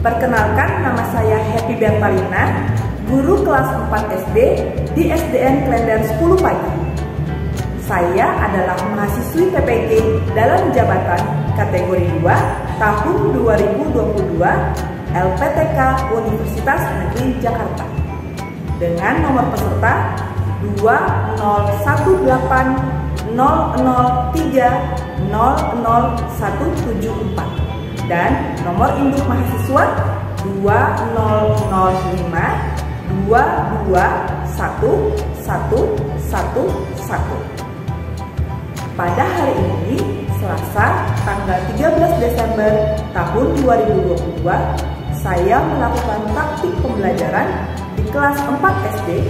Perkenalkan, nama saya Happy Bertalina, guru kelas 4 SD di SDN Klender 10 Pagi. Saya adalah mahasiswi PPG dalam jabatan kategori 2 tahun 2022 LPTK Universitas Negeri Jakarta dengan nomor peserta 2018003000174 dan nomor induk mahasiswa 2005-221111. Pada hari ini, Selasa, tanggal 13 Desember tahun 2022, saya melakukan praktik pembelajaran di kelas 4 SD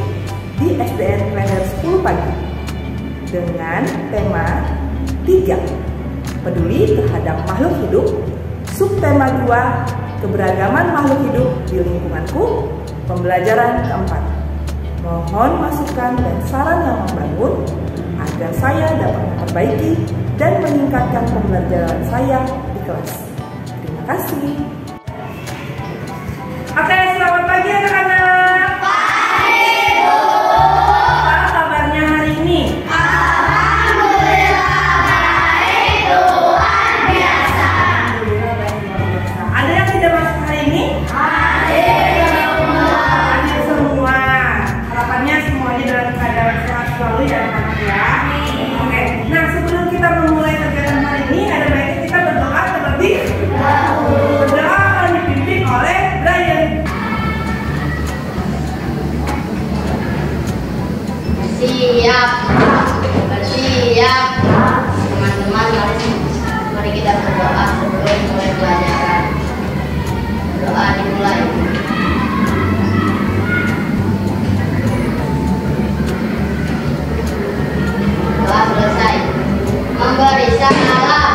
di SDN Klender 10 Pagi dengan tema 3, peduli terhadap makhluk hidup. Subtema 2, keberagaman makhluk hidup di lingkunganku, pembelajaran keempat. Mohon masukan dan saran yang membangun agar saya dapat memperbaiki dan meningkatkan pembelajaran saya di kelas. Terima kasih. Oke, selamat pagi anak-anak. Pagi, Bu. Apa kabarnya hari ini? Bersiap. Teman-teman, mari kita berdoa sebelum mulai pelajaran. Doa dimulai. Doa selesai. Memberi salam.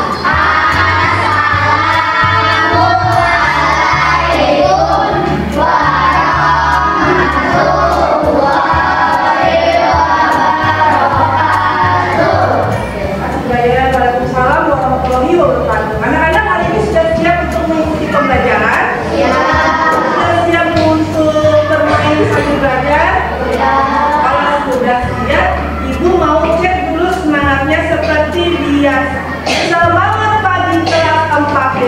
Anak-anak hari ini sudah siap untuk mengikuti pembelajaran? Ya. Sudah siap untuk bermain sambil belajar? Ya. Kalau sudah siap, Ibu mau cek dulu semangatnya seperti biasa. Semangat pagi kelas 4D.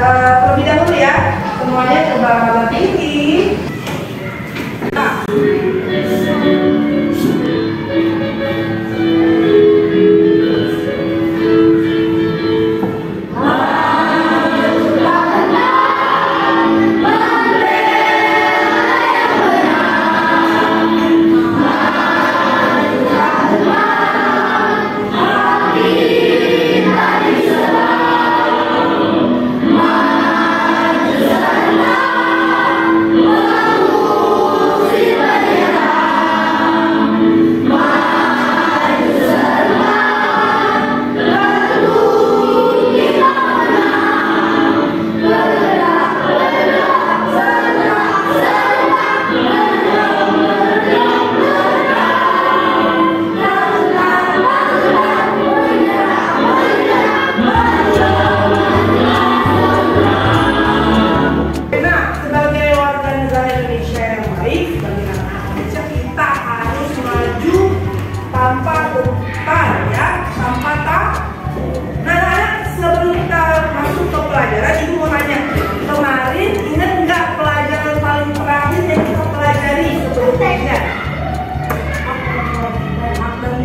Terlebih dahulu ya, semuanya coba tinggi. Nah.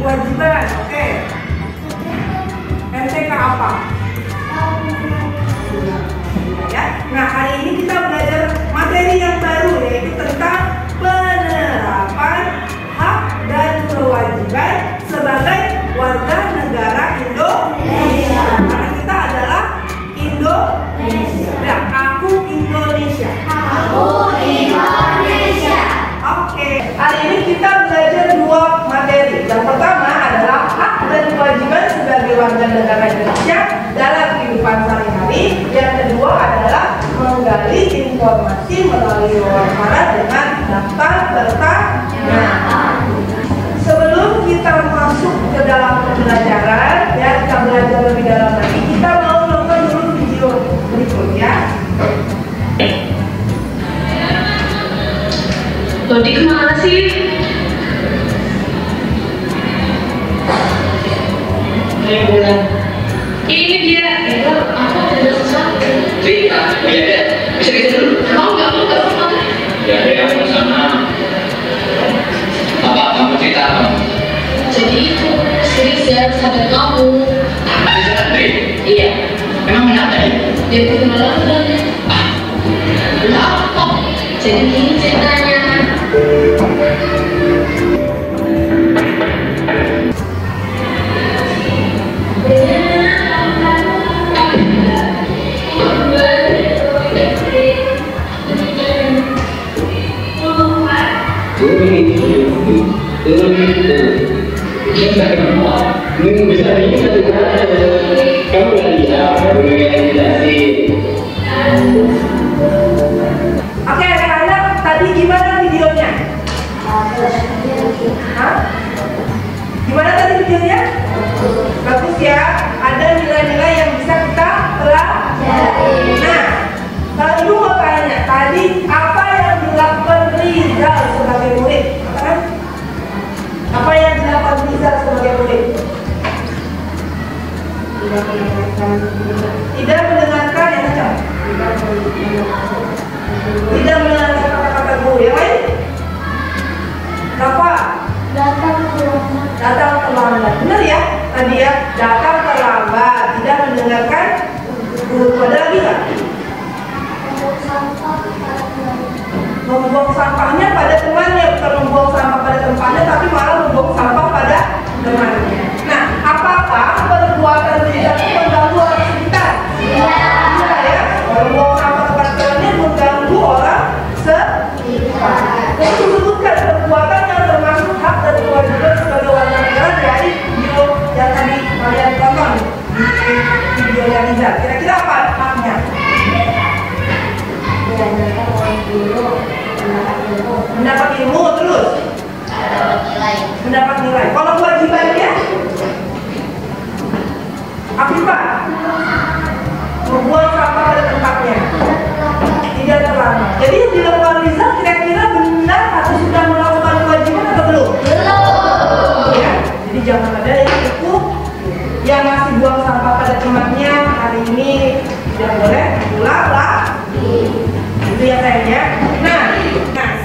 Kewajiban, oke. MTK apa? Ya. Nah, hari ini kita belajar materi yang baru, yaitu tentang penerapan hak dan kewajiban sebagai warga negara Indonesia. Karena kita adalah Indonesia. Nah, aku Indonesia. Aku Indonesia. Oke. sebagai warga negara Indonesia dalam kehidupan sehari-hari. Yang kedua adalah menggali informasi melalui wawancara dengan daftar pertanyaan. Sebelum kita masuk ke dalam pembelajaran, ya kita belajar lebih dalam lagi, kita mau nonton dulu video berikut ya. Dodi kemana sih? Ini dia. Aku ada sesuatu. Cerita, iya deh. Bisa dulu. Mau nggak mau? Ya deh, aku sama. Apa kamu cerita apa? Jadi itu si Rizal sahabat kamu. Ada Andri? Iya. Emang kenapa ya? Dia punya London. Kenapa? Jadi gini ceritanya. Oke, anak-anak, tadi gimana videonya? Hah? Gimana tadi videonya? Bagus ya, ada nilai-nilai yang bisa kita pelajari. Nah, kalau ibu mau tanya, tadi apa yang dilakukan Rizal sebagai murid? Apa yang dilakukan Rizal sebagai murid? Tidak mendengarkan yang macam. Tidak mendengarkan kata-kata guru. Yang lain? Apa? Datang terlambat. Benar ya? Tadi ya, datang terlambat. Tidak mendengarkan guru. Ada lagi nggak? Membuang sampahnya pada temannya, bukan membuang sampah pada tempatnya, tapi malah membuang sampah pada temannya. Nah, apakah perbuatan tidak mengganggu orang sekitar? Iya ya. Kalau membuang sampah pada temannya mengganggu orang sekitar. Dan disebutkan perbuatan yang termasuk hak dan kewajiban sebagai warga negara dari video yang tadi kalian tonton di videonya Rizal. Kira-kira apa haknya? Mendapat ilmu terus mendapat nilai. Kalau kewajibannya apa? Membuang sampah pada tempatnya, tidak terlambat. Jadi yang dilakukan Rizal kira-kira benar atau sudah melakukan kewajiban atau belum? Belum. Ya, jadi jangan ada yang masih buang sampah pada tempatnya hari ini tidak boleh pulang lagi. Itu ya kayaknya. Nah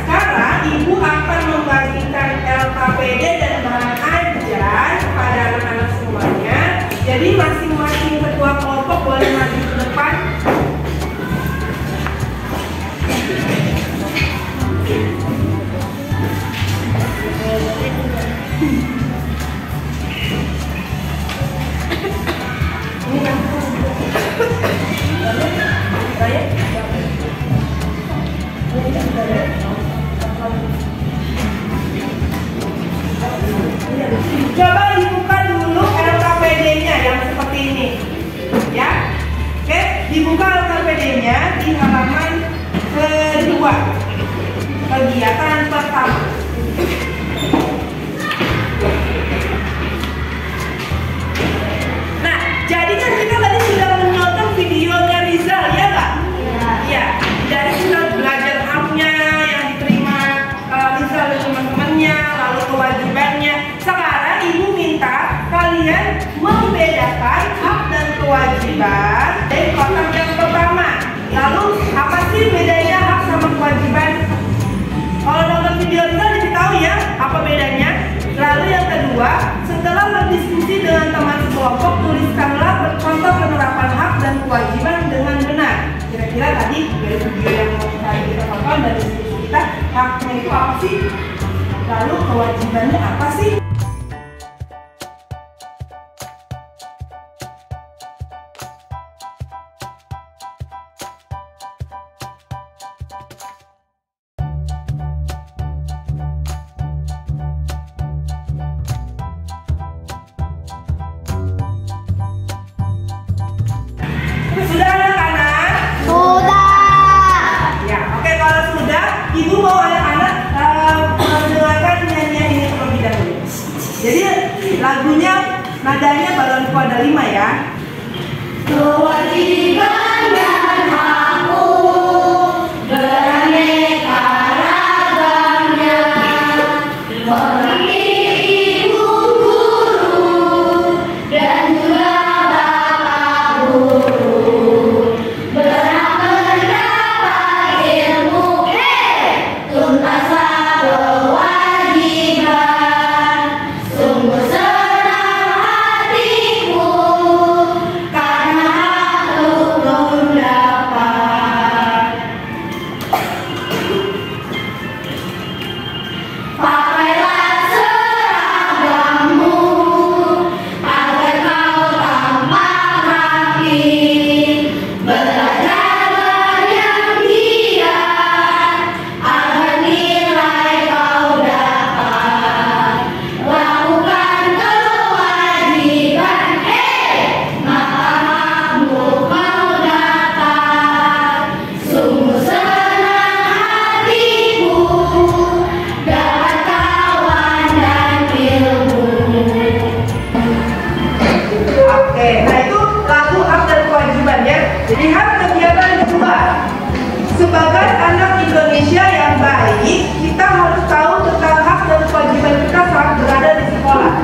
sekarang ibu akan membagikan LKPD dan bahan ajar kepada anak-anak semuanya. Jadi masing-masing ketua kelompok boleh maju ke depan. Coba dibuka dulu LKPD-nya yang seperti ini, ya. Oke, dibuka LKPD-nya di halaman kedua, kegiatan pertama. Nah, jadi kan kita tadi sudah menonton videonya Rizal, ya nggak? Iya. Dari kita belajar haknya yang diterima Rizal dan teman-temannya, lalu kewajibannya. Sekarang ibu minta kalian membedakan hak dan kewajiban dari kotak yang pertama. Lalu apa sih bedanya hak sama kewajiban? Kalau nonton video Rizal jadi tahu ya apa bedanya. Lalu yang kedua, setelah berdiskusi dengan teman sekelompok, tuliskanlah contoh penerapan hak dan kewajiban dengan benar. Kira-kira tadi dari video yang tadi kita tonton dan diskusi kita, haknya itu apa sih? Lalu kewajibannya apa sih? Lihat kegiatan kedua. Sebagai anak Indonesia yang baik, kita harus tahu tentang hak dan kewajiban kita saat berada di sekolah.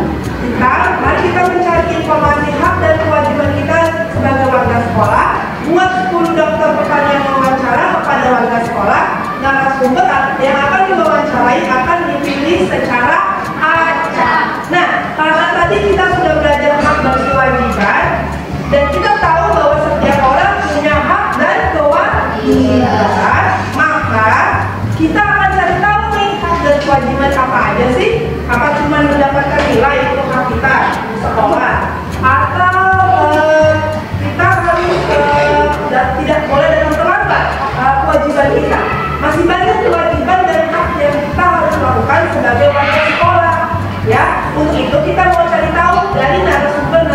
Mari kita mencari informasi hak dan kewajiban kita sebagai warga sekolah. Buat 10 daftar pertanyaan wawancara kepada warga sekolah. Narasumber yang akan diwawancarai akan dipilih secara acak. Nah, karena tadi kita sudah belajar hak dan kewajiban, dan kita tahu bahwa setiap orang punya hak dan kewajiban, maka kita akan cari tahu nih hak dan kewajiban apa aja sih? Apa cuma mendapatkan nilai untuk hak kita di sekolah, atau kita harus tidak boleh datang terlambat kewajiban kita? Masih banyak kewajiban dan hak yang kita harus lakukan sebagai warga sekolah. Ya, untuk itu kita mau cari tahu dari narasumber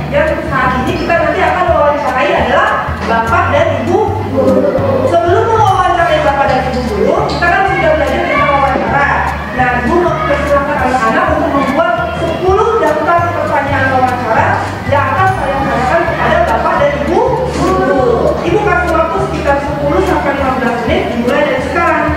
yang saat ini kita nanti akan wawancarai adalah Bapak dan Ibu guru. Sebelum mewawancarai Bapak dan Ibu guru, kita kan sudah belajar tentang wawancara. Nah, Ibu mempersilahkan anak-anak untuk membuat 10 daftar pertanyaan wawancara yang akan saya tanyakan kepada Bapak dan Ibu guru. Ibu kasih waktu sekitar 10 sampai 15 menit dimulai dari sekarang.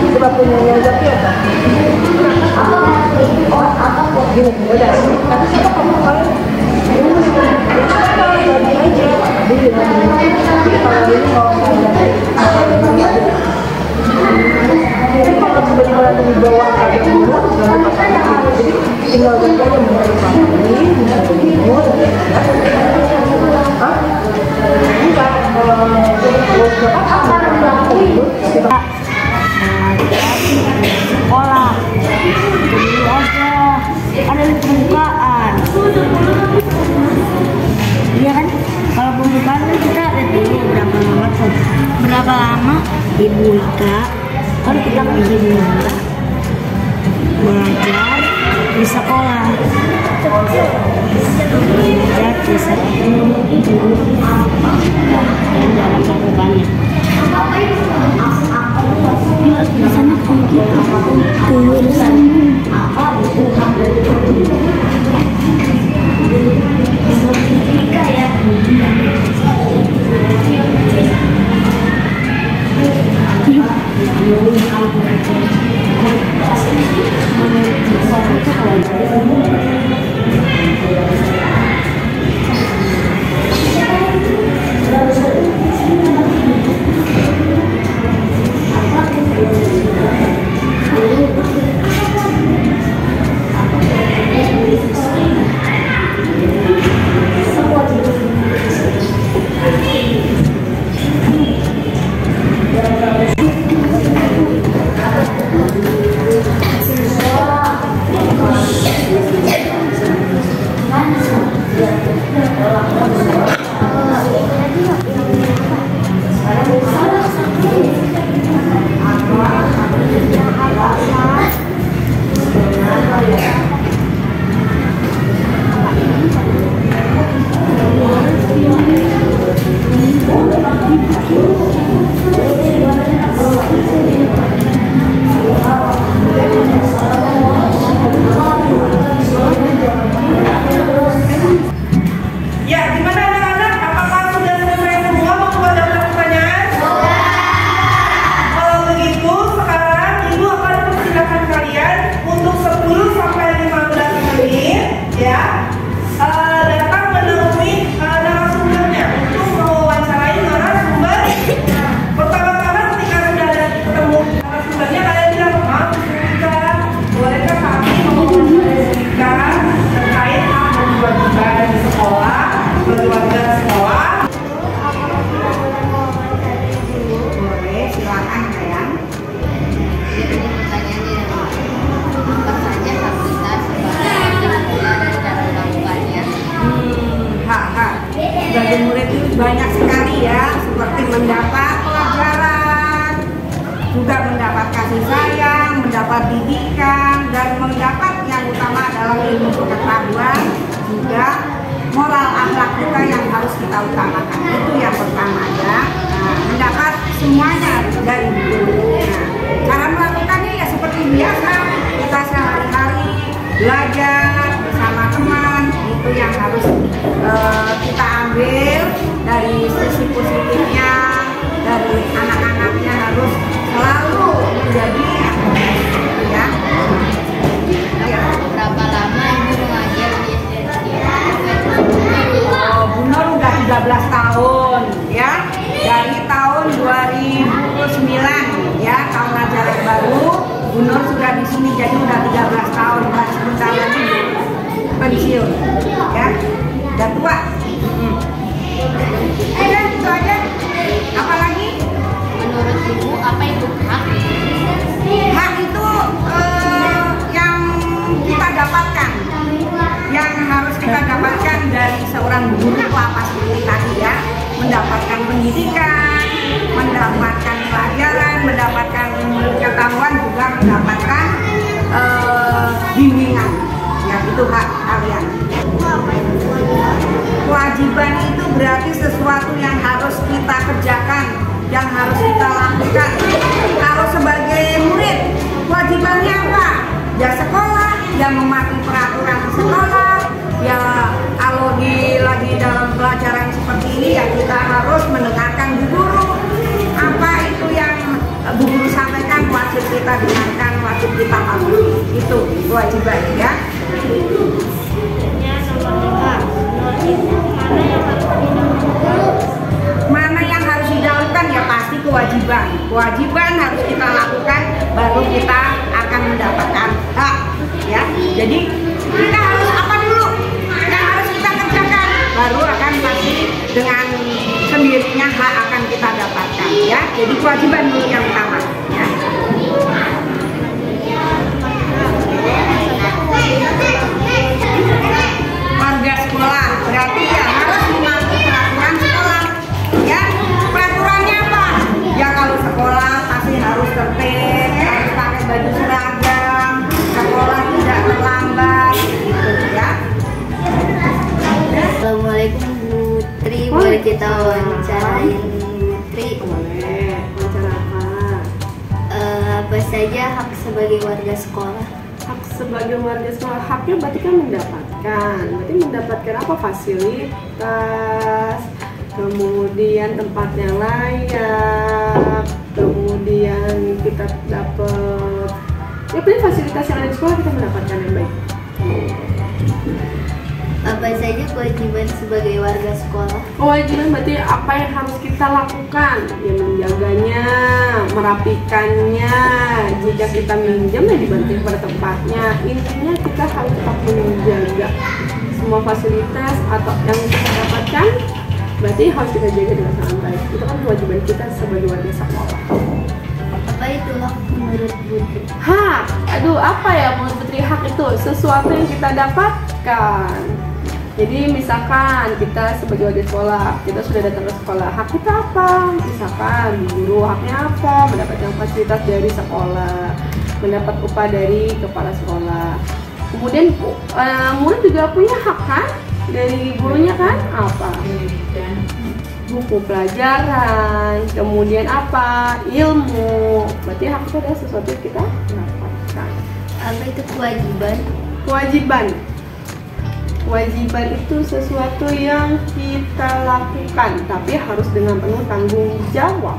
Sekolah dulu aja ada pembukaan, iya kan? Kalau pembukaan kita lihat dulu berapa lama Ibu Ika, kan kita bisa belajar di sekolah, belajar di sekolah dan dalam pembukaannya. Biasanya kayak gitu. sebagai murid itu banyak sekali ya, seperti mendapat pelajaran, juga mendapat kasih sayang, mendapat didikan, dan mendapat yang utama adalah ilmu pengetahuan, juga moral akhlak kita yang harus kita utamakan. Itu yang pertama ya. Nah, mendapat semuanya dari guru. Nah, cara melakukannya ya seperti biasa, kita sehari-hari belajar bersama teman, itu yang harus kita ambil dari sisi positifnya, dari anak-anaknya harus selalu menjadi gitu ya. Berapa lama Ibu mengajar di SD? Bu Nur udah 13 tahun ya, dari tahun 2009 ya, tahun ajaran baru Bu Nur sudah di sini, jadi udah 13 tahun dan sebentar lagi pensiun ya, udah tua. Udah gitu aja. Apalagi? Menurut Ibu apa itu hak? Hak itu yang kita dapatkan, yang harus kita dapatkan dari seorang guru itu apa seperti tadi ya, mendapatkan pendidikan, mendapatkan pelajaran, mendapatkan pengetahuan, juga mendapatkan bimbingan. Ya, itu hak kalian. Kewajiban itu berarti sesuatu yang harus kita kerjakan, yang harus kita lakukan. Kalau sebagai murid, kewajibannya apa? Ya sekolah, ya mematuhi peraturan sekolah. Ya kalau lagi dalam pelajaran seperti ini ya kita harus mendengarkan bu guru. Apa itu yang bu guru sampaikan, wajib kita dengarkan, wajib kita patuhi. Itu kewajiban ya. Mana yang harus didahulukan? Ya pasti kewajiban. Kewajiban harus kita lakukan, baru kita akan mendapatkan hak ya. Jadi kita harus apa dulu yang harus kita kerjakan, baru akan pasti dengan sendirinya hak akan kita dapatkan ya. Jadi kewajiban dulu yang utama ya. Warga sekolah berarti ya harus mematuhi peraturan sekolah ya. Peraturannya apa? Ya kalau sekolah pasti harus tertib, harus pakai baju seragam, sekolah tidak terlambat gitu ya. Assalamualaikum Bu Tri, boleh kita wawancarain Bu Tri? Boleh, wawancara apa? Apa saja hak sebagai warga sekolah? Hak sebagai warga sekolah, haknya berarti kan mendapatkan. Berarti mendapatkan apa? Fasilitas, kemudian tempatnya layak, kemudian kita dapat ya paling fasilitas yang ada di sekolah kita mendapatkan yang baik. Apa saja kewajiban sebagai warga sekolah? Kewajiban berarti apa yang harus kita lakukan, ya menjaganya, merapikannya. Jika kita minjam ya dibanting pada tempatnya. Intinya kita harus tetap menjaga semua fasilitas atau yang kita dapatkan, berarti harus kita jaga dengan sangat baik. Itu kan kewajiban kita sebagai warga sekolah. Apa itu hak menurut Putri? Hak, aduh apa ya menurut Putri? Hak itu sesuatu yang kita dapatkan. Jadi misalkan kita sebagai warga sekolah, kita sudah datang ke sekolah, hak kita apa? Misalkan guru haknya apa? Mendapatkan fasilitas dari sekolah, mendapat upah dari kepala sekolah. Kemudian murid juga punya hak kan? Dari gurunya kan? Apa? Buku pelajaran, kemudian apa? Ilmu. Berarti hak itu adalah sesuatu yang kita dapatkan. Apa itu kewajiban? Kewajiban itu sesuatu yang kita lakukan, tapi harus dengan penuh tanggung jawab.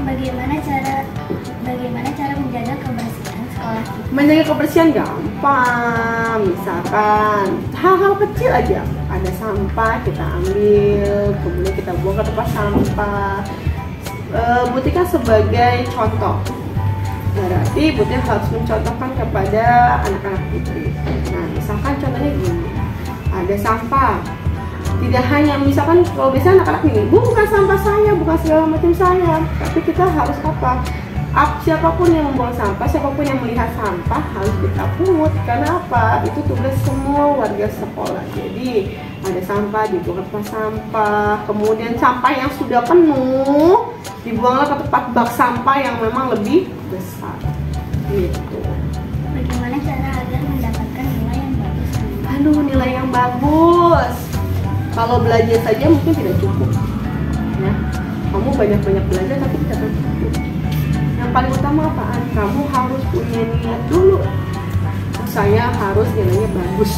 Bagaimana cara menjaga kebersihan sekolah kita? Menjaga kebersihan gampang. Misalkan hal-hal kecil aja, ada sampah kita ambil, kemudian kita buang ke tempat sampah. Butika sebagai contoh, berarti Butika harus mencontohkan kepada anak-anak Putri. Nah, misalkan contohnya gini, ada sampah. Tidak hanya misalkan kalau bisa anak-anak ini, bukan sampah saya, bukan segala macam saya, tapi kita harus apa? Siapapun yang membuang sampah, siapapun yang melihat sampah harus kita pungut. Karena apa? Itu tugas semua warga sekolah. Jadi ada sampah dibuang ke tempat sampah, kemudian sampah yang sudah penuh dibuanglah ke tempat bak sampah yang memang lebih besar gitu. Bagaimana cara agar mendapatkan nilai yang bagus? Aduh, nilai yang bagus. Kalau belajar saja mungkin tidak cukup. Ya, kamu banyak-banyak belajar tapi tidak akan cukup. Yang paling utama apaan? Kamu harus punya niat dulu. Saya harus nilainya bagus.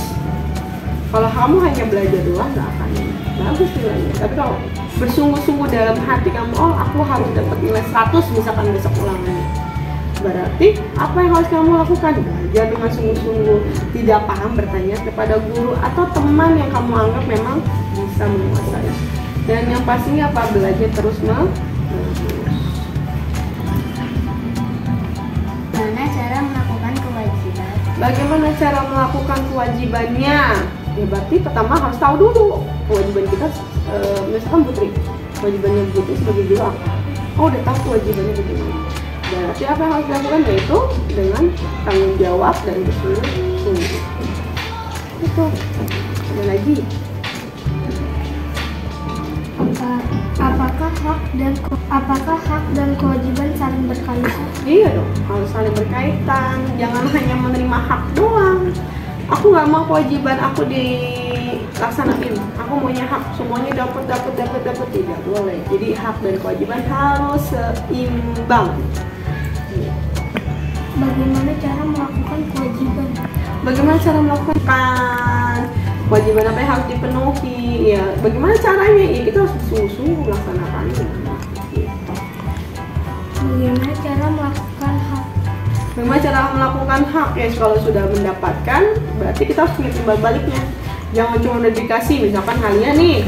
Kalau kamu hanya belajar doang nggak akan bagus nilainya. Tapi kalau bersungguh-sungguh dalam hati kamu, oh aku harus dapat nilai 100 misalkan besok ulangannya. Berarti apa yang harus kamu lakukan? Belajar dengan sungguh-sungguh. Tidak paham, bertanya kepada guru atau teman yang kamu anggap memang bisa menguasai. Dan yang pastinya apa? Belajar terus menerus. Bagaimana cara melakukan kewajiban? Bagaimana cara melakukan kewajibannya? Ya berarti pertama harus tahu dulu kewajiban kita. Misalkan Putri, kewajibannya Putri sebagai guru apa? Oh udah tahu kewajibannya bagaimana. Berarti apa yang harus dilakukan yaitu dengan tanggung jawab dan bersungguh-sungguh. Itu. Ada lagi. Apakah hak dan kewajiban saling berkaitan? Iya dong, harus saling berkaitan. Jangan hanya menerima hak doang. Aku nggak mau kewajiban aku dilaksanain. Aku maunya hak semuanya dapat tidak boleh. Jadi hak dan kewajiban harus seimbang. Bagaimana cara melakukan kewajiban? Bagaimana cara melakukan kewajiban apa yang harus dipenuhi? Ya, bagaimana caranya? Ya kita harus sungguh-sungguh melaksanakannya. Bagaimana cara melakukan hak? Bagaimana cara melakukan hak? Ya kalau sudah mendapatkan, berarti kita harus punya timbal baliknya. Jangan cuma udah dikasih, misalkan kalian nih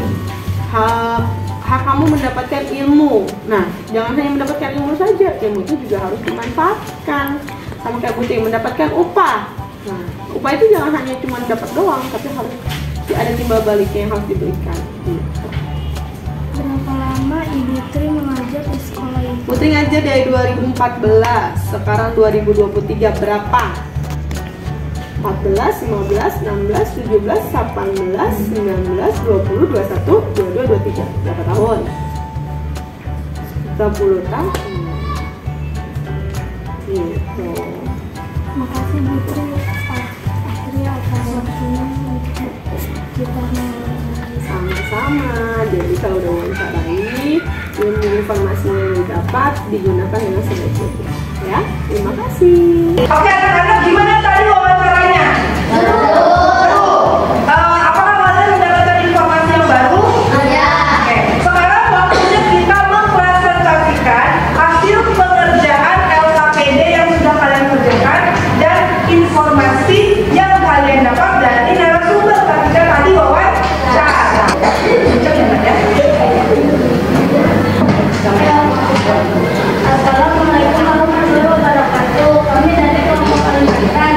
hak kamu mendapatkan ilmu. Nah, jangan hanya mendapatkan ilmu saja, ilmu itu juga harus dimanfaatkan. Sama kayak Putri mendapatkan upah. Nah, upah itu jangan hanya cuma dapat doang, tapi harus ada timbal baliknya yang harus diberikan. Berapa lama Ibu Tri mengajar di sekolah ini? Putri ngajar dari 2014, sekarang 2023 berapa? 14, 15, 16, 17, 18, 19, 20, 21, 22, 23. Berapa tahun? 10 tahun. Gitu. Makasih Bu Tri akhirnya atas waktunya untuk kita mengenai. Sama-sama. Jadi kalau udah wawancarai, ilmu informasinya yang didapat digunakan dengan sebaik-baiknya. Ya, terima kasih. Oke anak-anak, gimana tadi wawancaranya? Apakah kalian mendapatkan informasi yang baru? Iya. Oke, sekarang waktunya kita mempresentasikan hasil pengerjaan LKPD yang sudah kalian kerjakan dan informasi yang kalian dapat dari narasumber ketika tadi wawancara. Assalamualaikum warahmatullahi wabarakatuh. Kami dari kelompok pendidikan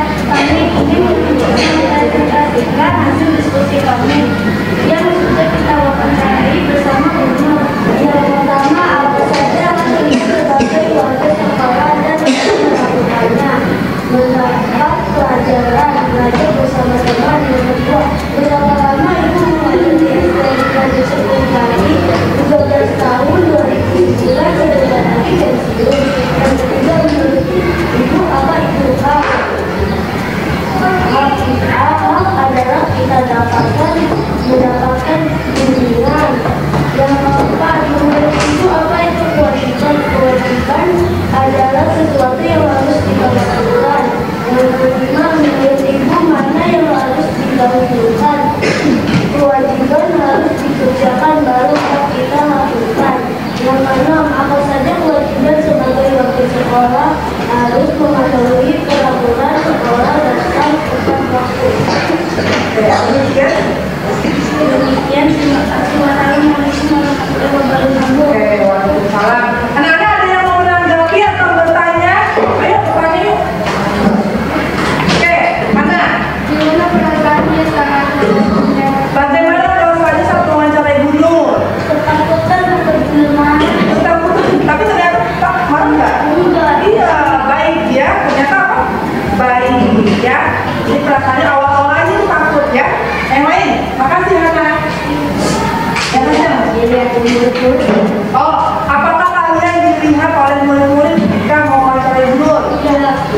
Oh, apakah kalian dilihat oleh murid-murid ketika mau mewawancarai guru?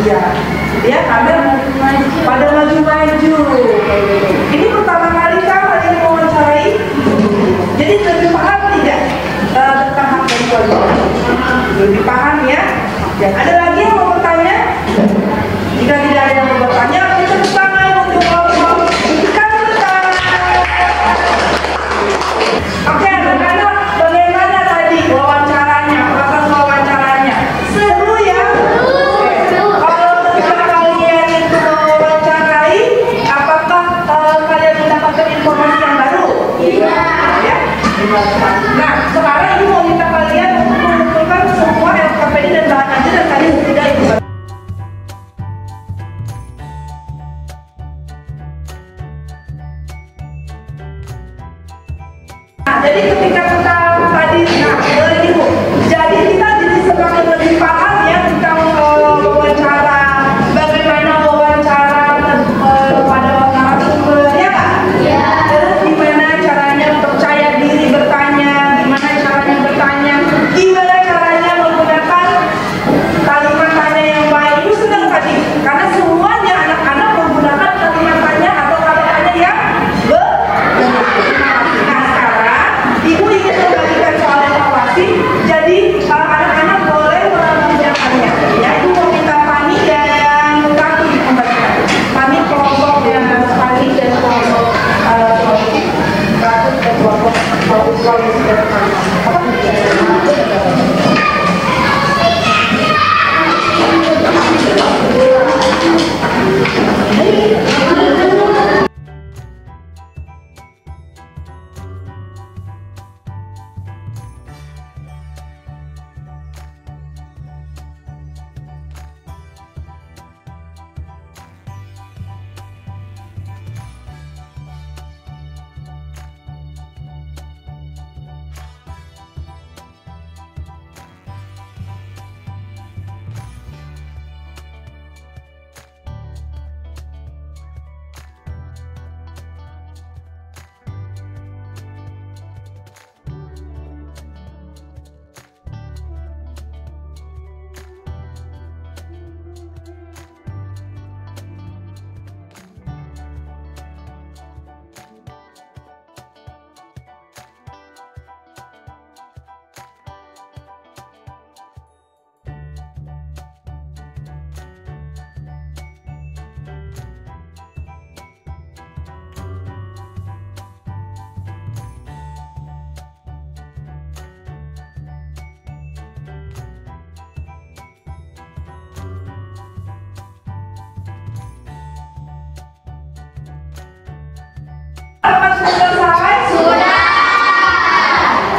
Iya. Ya, kalian pada maju-maju. Ini pertama kali kalian mewawancarai. Jadi lebih paham tidak tentang hak dan kewajiban? Lebih paham ya? Dan ada lagi yang mau bertanya? Jika tidak ada yang mau bertanya, kita bersama untuk ngobrol. Oke, anak-anak, bagaimana tadi wawancaranya, proses wawancaranya? Seru ya? Kalau ketika kalian itu mewawancarai, apakah kalian mendapatkan informasi yang baru? Iya. Ya? Nah, sekarang ini mau minta kalian untuk mengumpulkan semua LKPD dan bahan ajar dan tadi tidak itu. Nah, jadi ketika kita tadi, boleh ibu. Jadi kita jadi semakin lebih paham ya kita wawancara, bagaimana wawancara pada narasumber, ya Kak? Iya. Terus gimana caranya percaya diri bertanya, gimana caranya bertanya, gimana caranya menggunakan kalimat tanya yang baik. Itu senang tadi, karena semuanya anak-anak menggunakan kalimat tanya atau kata tanya yang benar. Nah, sekarang Ibu ingin membagikan soal evaluasi, jadi anak-anak boleh mengerjakannya. Ya, Ibu mau minta Fani dan Ratu membagikan. Fani kelompok yang Fani dan kelompok Ratu dan kelompok Sulawesi dan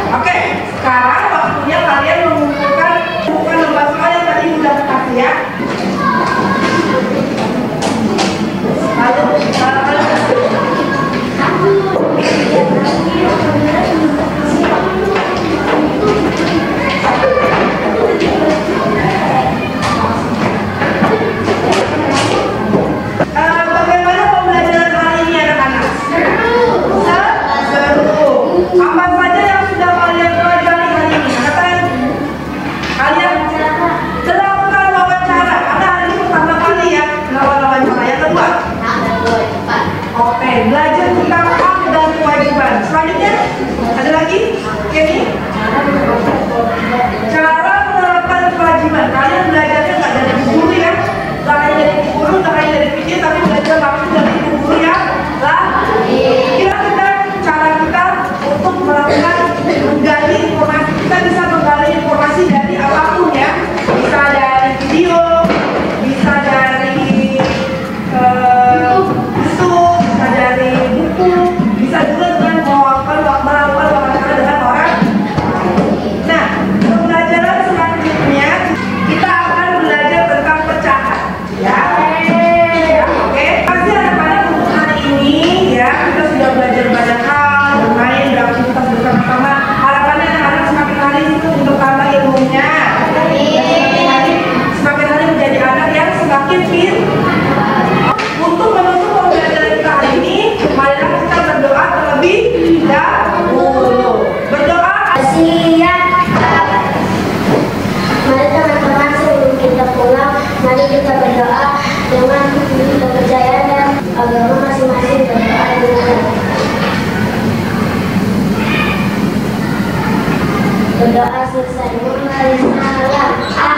Oke, sekarang waktunya kalian mengumpulkan lembar soal yang tadi sudah kasih ya. Bagaimana pembelajaran hari ini anak-anak? Seru. Apa saja yang sudah kalian pelajari hari ini? Katakan kalian melakukan wawancara. Karena hari ini pertama kali ya melakukan wawancara. Yang kedua? Oke, belajar tentang hak dan kewajiban. Selanjutnya ada lagi? Ini cara menerapkan kewajiban. Kalian belajarnya nggak dari guru ya, nggak hanya dari guru, nggak hanya dari video, tapi belajar langsung dari guru ya. Kira-kira cara kita untuk melakukan menggali informasi, kita bisa menggali informasi dari apapun ya, bisa dari video, bisa dari YouTube, bisa dari buku, bisa juga dengan melakukan wawancara dengan orang Berdoa selesai, mari salam.